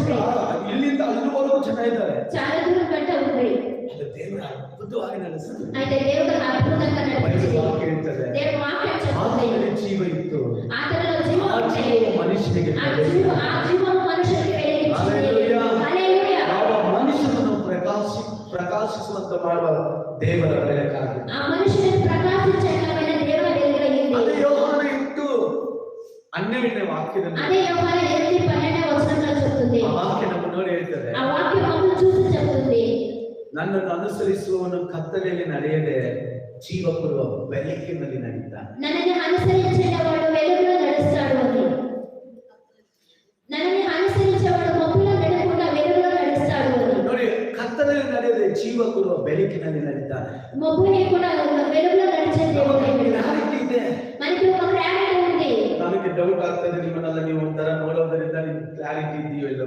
మనుషుడే. ఇల్లింద అల్లువరకు జన ఇದ್ದಾರೆ. చాలా దూరం గంట ఉంది. ಅದು ದೇವರ ಅದ್ಭುತವಾಗಿ ನಡೆಸುತ್ತದೆ. అయితే దేవుడు అద్భుతంగా నడిపించింది. దేవుడు వాక్యం చెప్తుంది. ಆತನಲ್ಲಿ ಜೀವ ಇತ್ತು. ఆతనిలో జీవం ఉంది. ಮನುಷ್ಯನಿಗೆ ఆ జీవం మనుషునికి వెలిగించింది. హల్లెలూయా. ಯಾವ ಮನುಷ್ಯನನ್ನು ಪ್ರಕಾಶಿಸುವಂತ ಮಾಡುವ ದೇವರ ಬೆಳಕಾಗಿ ಆ ಮನುಷ್ಯನ ಪ್ರಕಾಶಿಸಕమైన ದೇವರ ಬೆಳಕಾಗಿದೆ. ಅದೇ ಯೋಹಾನ 8:12 ವಾಕ್ಯದಲ್ಲಿ ಅದೇ ಯೋಹಾನ 8:12 ವಚನದಲ್ಲಿ చెప్తుంది. ಆ ವಾಕ್ಯ ನಮ್ಮ ನೋಡಿ ಹೇಳ್ತದೆ. ಆ ವಾಕ್ಯ ನಮ್ಮನ್ನು చూసి చెప్తుంది. ನನ್ನನ್ನು ಅನುಸರಿಸುವವನು ಕತ್ತಲೆಯಲ್ಲಿ ನಡೆಯದೆ ಜೀವ ಕೊಡುವ ಬೆಳಕಿನಲ್ಲಿ ನಡೀತಾನೆ. ನನ್ನನ್ನು ಅನುಸರಿಸುವವನು వెలుగులో నడుస్తాడు అని. ನನ್ನನ್ನು ಅನುಸರಿಸುವವನು ಮಬ್ಬುలో ನಡೆಯకుండా వెలుగులో నడుస్తాడు అని. ನೋಡಿ, ಕತ್ತಲೆಯಲ್ಲಿ ನಡೆಯದೆ ಜೀವ ಕೊಡುವ ಬೆಳಕಿನಲ್ಲಿ ನಡೀತಾನೆ. మబ్బు లేకుండా వెలుగులో నడిచే దేవుడు ಕ್ಲಾರಿಟಿ ಇದೆ. మనకి ఒక క్లారిటీ ఉంది. ನಮಗೆ ಡೌಟ್ ಆಗ್ತದೆ, ನಿಮ್ಮನ್ನೆಲ್ಲ ನೀವು ಒಂಥರ ನೋಡೋದರಿಂದ ನಿಮ್ಗೆ ಕ್ಲಾರಿಟಿ ಇದೆಯೋ ಇಲ್ಲ